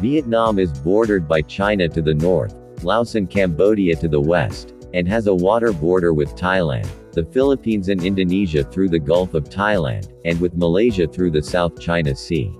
Vietnam is bordered by China to the north, Laos and Cambodia to the west, and has a water border with Thailand, the Philippines and Indonesia through the Gulf of Thailand, and with Malaysia through the South China Sea.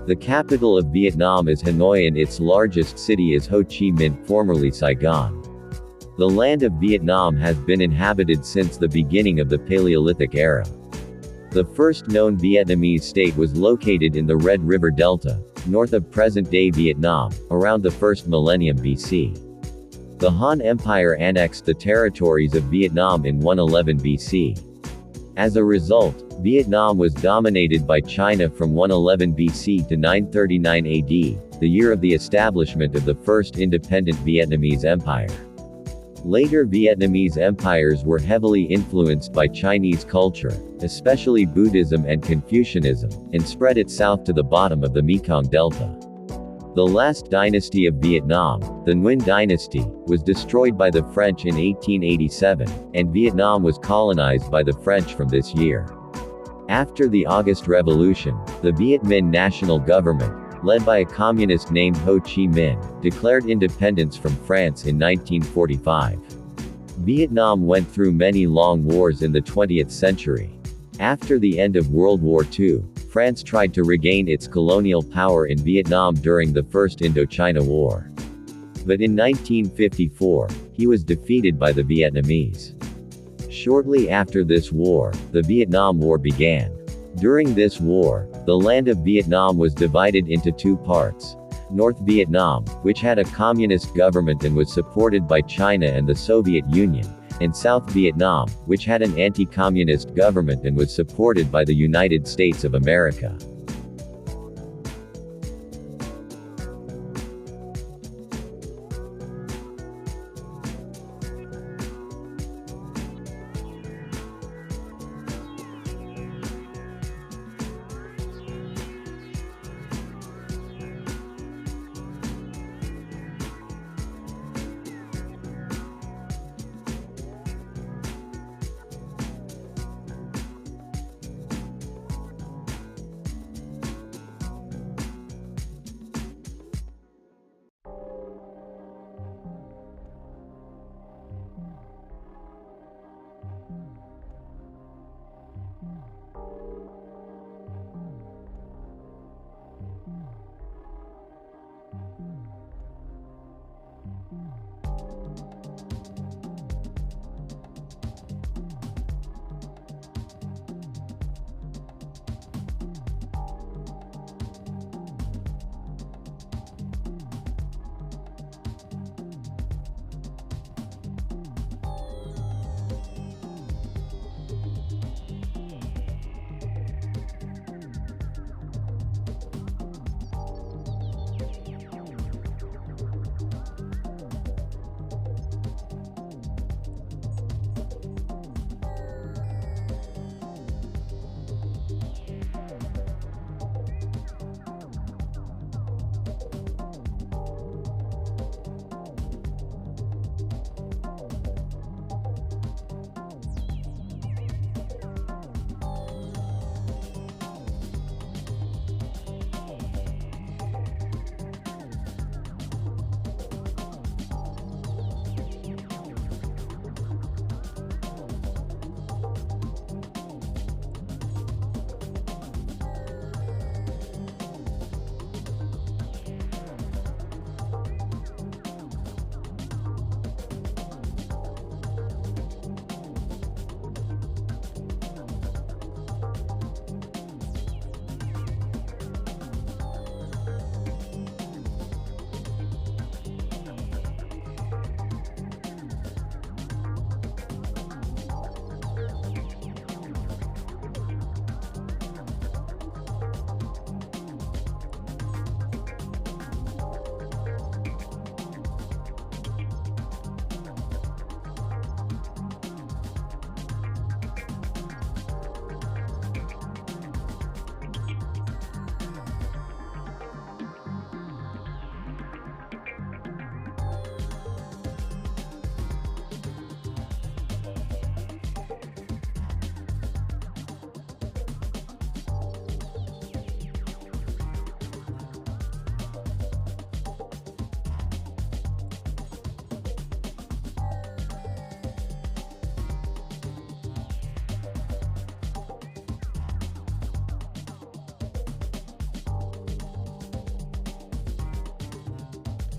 The capital of Vietnam is Hanoi and its largest city is Ho Chi Minh, formerly Saigon. The land of Vietnam has been inhabited since the beginning of the Paleolithic era. The first known Vietnamese state was located in the Red River Delta, north of present-day Vietnam, around the first millennium BC. The Han Empire annexed the territories of Vietnam in 111 BC. As a result, Vietnam was dominated by China from 111 BC to 939 AD, the year of the establishment of the first independent Vietnamese empire. Later Vietnamese empires were heavily influenced by Chinese culture, especially Buddhism and Confucianism, and spread it south to the bottom of the Mekong Delta. The last dynasty of Vietnam, the Nguyen dynasty, was destroyed by the French in 1887, and Vietnam was colonized by the French from this year. After the August Revolution, the Viet Minh national government, led by a communist named Ho Chi Minh, declared independence from France in 1945. Vietnam went through many long wars in the 20th century. After the end of World War II, France tried to regain its colonial power in Vietnam during the First Indochina War. But in 1954, he was defeated by the Vietnamese. Shortly after this war, the Vietnam War began. During this war, the land of Vietnam was divided into two parts. North Vietnam, which had a communist government and was supported by China and the Soviet Union, and South Vietnam, which had an anti-communist government and was supported by the United States of America.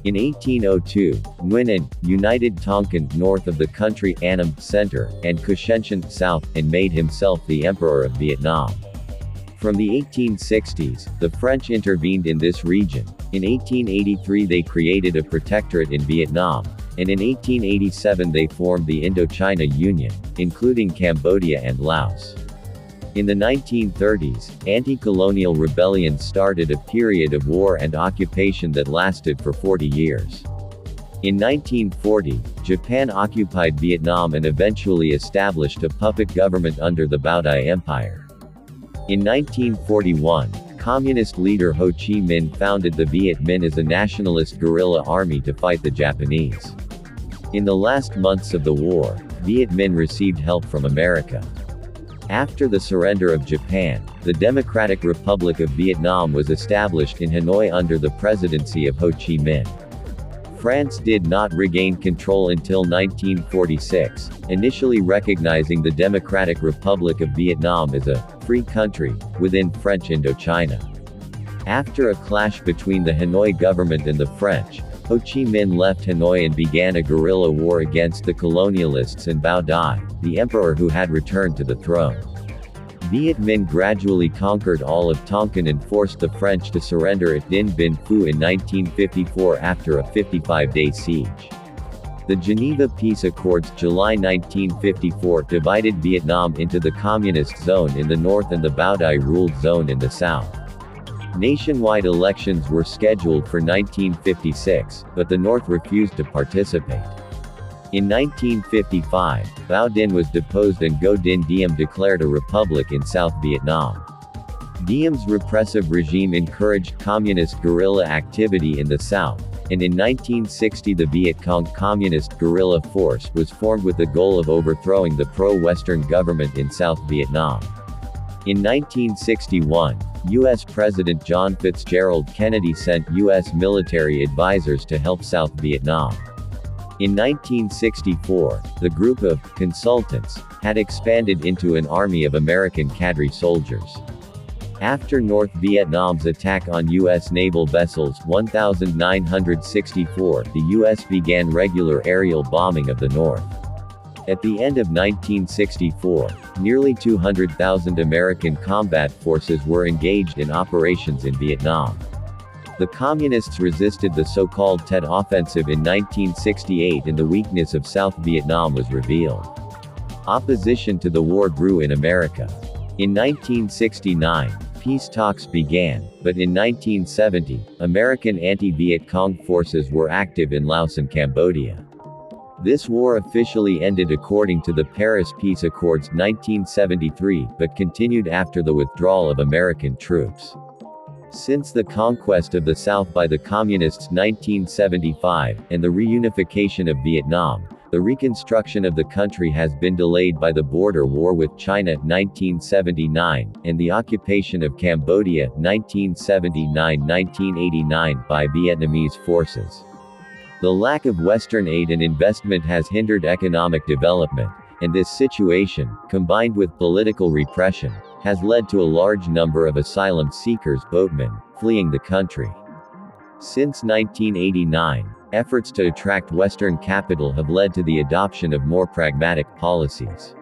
In 1802, Nguyen united Tonkin north of the country, Annam center, and Cochinchine south, and made himself the Emperor of Vietnam. From the 1860s, the French intervened in this region. In 1883 they created a protectorate in Vietnam, and in 1887 they formed the Indochina Union, including Cambodia and Laos. In the 1930s, anti-colonial rebellions started a period of war and occupation that lasted for 40 years. In 1940, Japan occupied Vietnam and eventually established a puppet government under the Bao Dai Empire. In 1941, Communist leader Ho Chi Minh founded the Viet Minh as a nationalist guerrilla army to fight the Japanese. In the last months of the war, Viet Minh received help from America. After the surrender of Japan, the Democratic Republic of Vietnam was established in Hanoi under the presidency of Ho Chi Minh. France did not regain control until 1946, initially recognizing the Democratic Republic of Vietnam as a free country within French Indochina. After a clash between the Hanoi government and the French, Ho Chi Minh left Hanoi and began a guerrilla war against the colonialists and Bao Dai, the emperor who had returned to the throne. Viet Minh gradually conquered all of Tonkin and forced the French to surrender at Dien Bien Phu in 1954 after a 55-day siege. The Geneva Peace Accords, July 1954, divided Vietnam into the Communist Zone in the north and the Bao Dai ruled zone in the south. Nationwide elections were scheduled for 1956, but the North refused to participate. In 1955, Bao Dinh was deposed and Ngo Dinh Diem declared a republic in South Vietnam. Diem's repressive regime encouraged communist guerrilla activity in the south, and in 1960 the Viet Cong Communist Guerrilla Force was formed with the goal of overthrowing the pro-Western government in South Vietnam. In 1961, U.S. President John Fitzgerald Kennedy sent U.S. military advisors to help South Vietnam. In 1964, the group of consultants had expanded into an army of American cadre soldiers. After North Vietnam's attack on U.S. naval vessels 1964, the U.S. began regular aerial bombing of the North. At the end of 1964, nearly 200,000 American combat forces were engaged in operations in Vietnam. The Communists resisted the so-called Tet Offensive in 1968 and the weakness of South Vietnam was revealed. Opposition to the war grew in America. In 1969, peace talks began, but in 1970, American anti-Viet Cong forces were active in Laos and Cambodia. This war officially ended according to the Paris Peace Accords 1973, but continued after the withdrawal of American troops. Since the conquest of the South by the Communists 1975, and the reunification of Vietnam, the reconstruction of the country has been delayed by the border war with China 1979, and the occupation of Cambodia 1979-1989 by Vietnamese forces. The lack of Western aid and investment has hindered economic development, and this situation, combined with political repression, has led to a large number of asylum seekers, boatmen, fleeing the country. Since 1989, efforts to attract Western capital have led to the adoption of more pragmatic policies.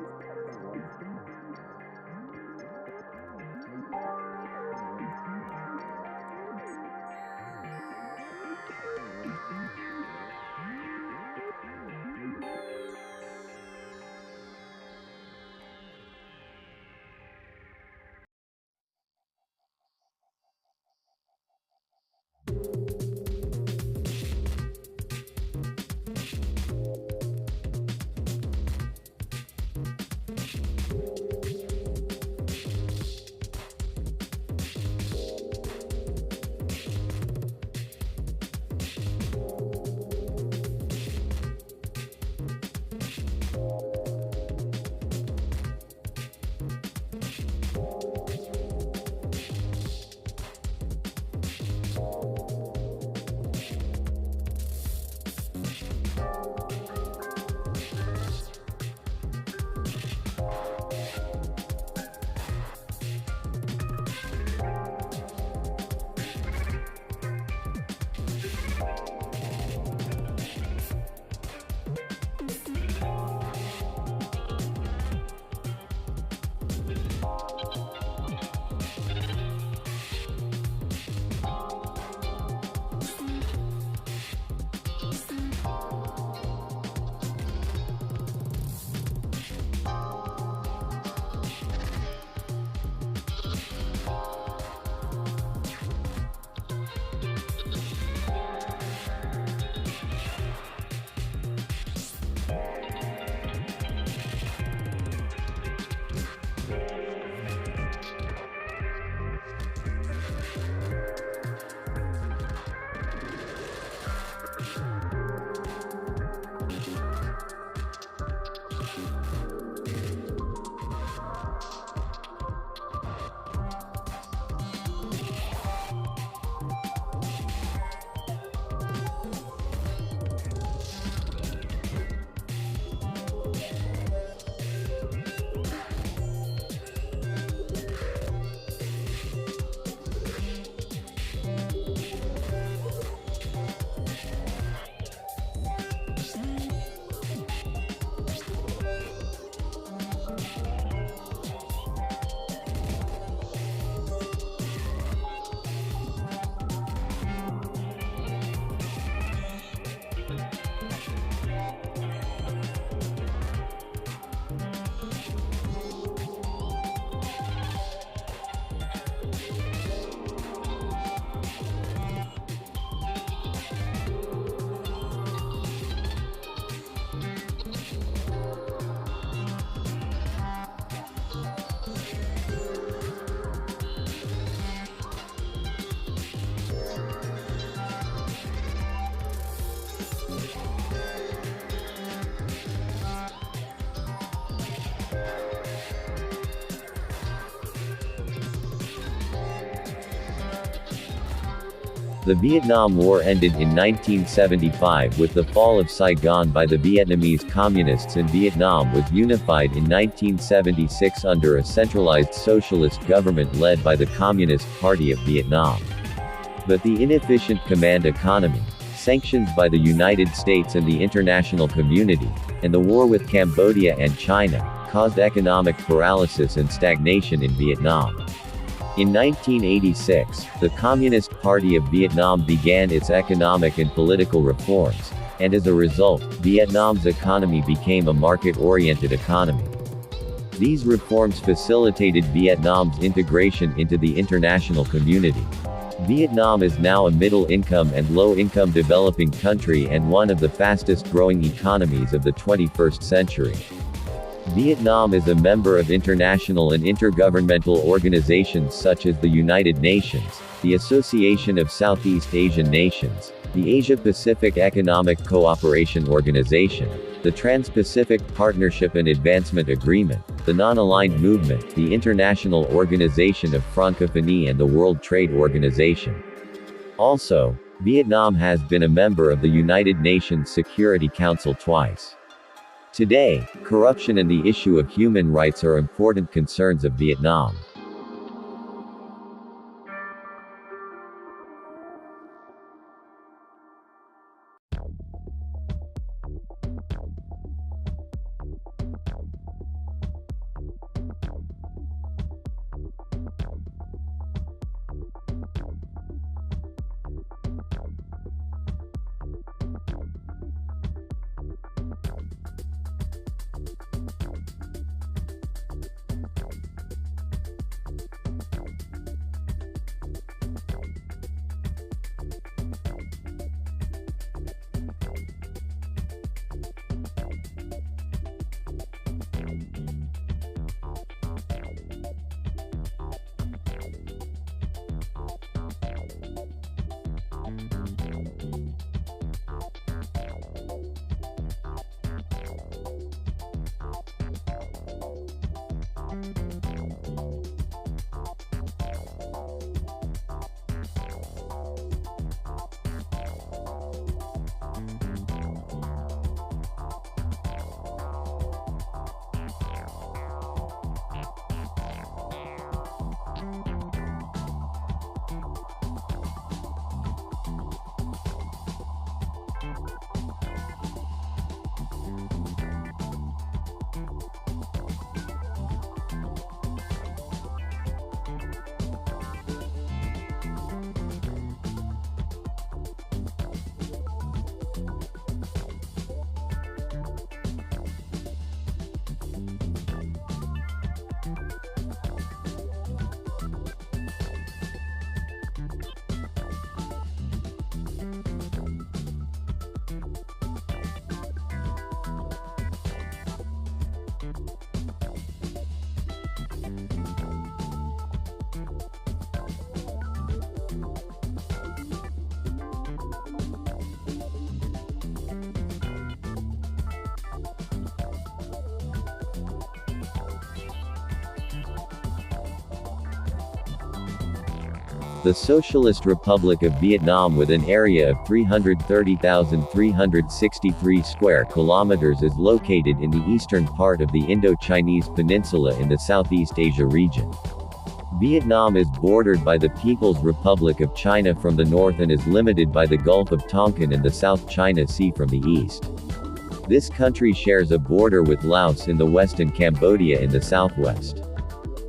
The Vietnam War ended in 1975 with the fall of Saigon by the Vietnamese Communists, and Vietnam was unified in 1976 under a centralized socialist government led by the Communist Party of Vietnam. But the inefficient command economy, sanctions by the United States and the international community, and the war with Cambodia and China, caused economic paralysis and stagnation in Vietnam. In 1986, the Communist Party of Vietnam began its economic and political reforms, and as a result, Vietnam's economy became a market-oriented economy. These reforms facilitated Vietnam's integration into the international community. Vietnam is now a middle-income and low-income developing country and one of the fastest-growing economies of the 21st century. Vietnam is a member of international and intergovernmental organizations such as the United Nations, the Association of Southeast Asian Nations, the Asia-Pacific Economic Cooperation Organization, the Trans-Pacific Partnership and Advancement Agreement, the Non-Aligned Movement, the International Organization of Francophonie, and the World Trade Organization. Also, Vietnam has been a member of the United Nations Security Council twice. Today, corruption and the issue of human rights are important concerns of Vietnam. The Socialist Republic of Vietnam, with an area of 330,363 square kilometers, is located in the eastern part of the Indo-Chinese Peninsula in the Southeast Asia region. Vietnam is bordered by the People's Republic of China from the north and is limited by the Gulf of Tonkin and the South China Sea from the east. This country shares a border with Laos in the west and Cambodia in the southwest.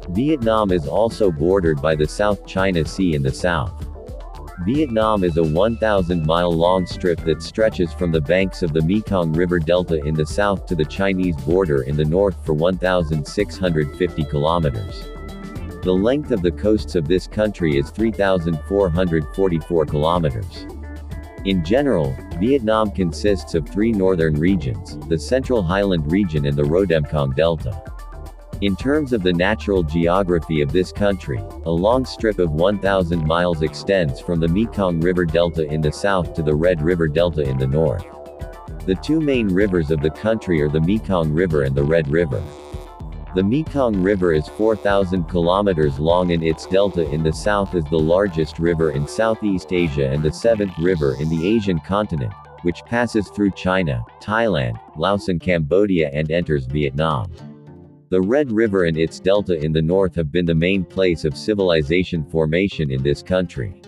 Vietnam is also bordered by the South China Sea in the south. Vietnam is a 1,000-mile-long strip that stretches from the banks of the Mekong River Delta in the south to the Chinese border in the north for 1,650 kilometers. The length of the coasts of this country is 3,444 kilometers. In general, Vietnam consists of three northern regions, the Central Highland region and the Rodemkong Delta. In terms of the natural geography of this country, a long strip of 1,000 miles extends from the Mekong River Delta in the south to the Red River Delta in the north. The two main rivers of the country are the Mekong River and the Red River. The Mekong River is 4,000 kilometers long and its delta in the south is the largest river in Southeast Asia and the seventh river in the Asian continent, which passes through China, Thailand, Laos and Cambodia and enters Vietnam. The Red River and its delta in the north have been the main place of civilization formation in this country.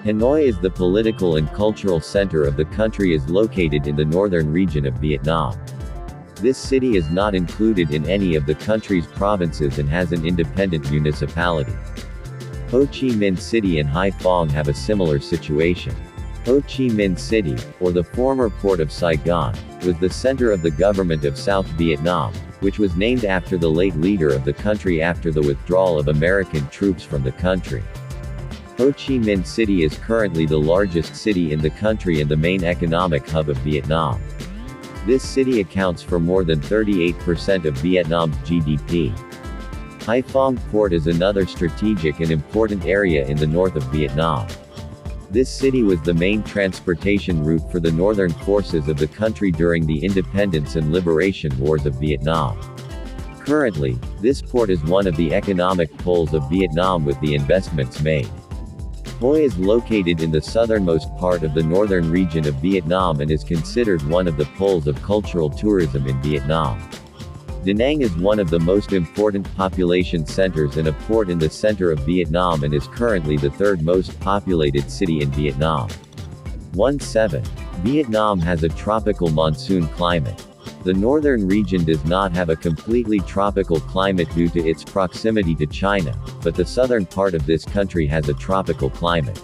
Hanoi is the political and cultural center of the country is located in the northern region of Vietnam. This city is not included in any of the country's provinces and has an independent municipality. Ho Chi Minh City and Hai Phong have a similar situation. Ho Chi Minh City, or the former port of Saigon, was the center of the government of South Vietnam, which was named after the late leader of the country after the withdrawal of American troops from the country. Ho Chi Minh City is currently the largest city in the country and the main economic hub of Vietnam. This city accounts for more than 38% of Vietnam's GDP. Hai Phong Port is another strategic and important area in the north of Vietnam. This city was the main transportation route for the northern forces of the country during the independence and liberation wars of Vietnam. Currently, this port is one of the economic poles of Vietnam with the investments made. Hoi is located in the southernmost part of the northern region of Vietnam and is considered one of the poles of cultural tourism in Vietnam. Da Nang is one of the most important population centers and a port in the center of Vietnam and is currently the third most populated city in Vietnam. 17. Vietnam has a tropical monsoon climate. The northern region does not have a completely tropical climate due to its proximity to China, but the southern part of this country has a tropical climate.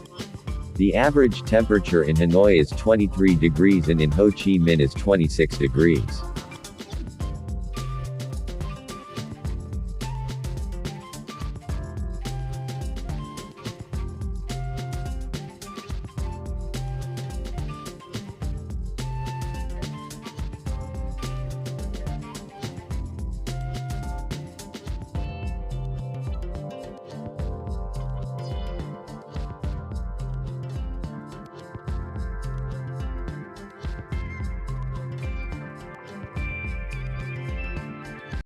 The average temperature in Hanoi is 23 degrees and in Ho Chi Minh is 26 degrees.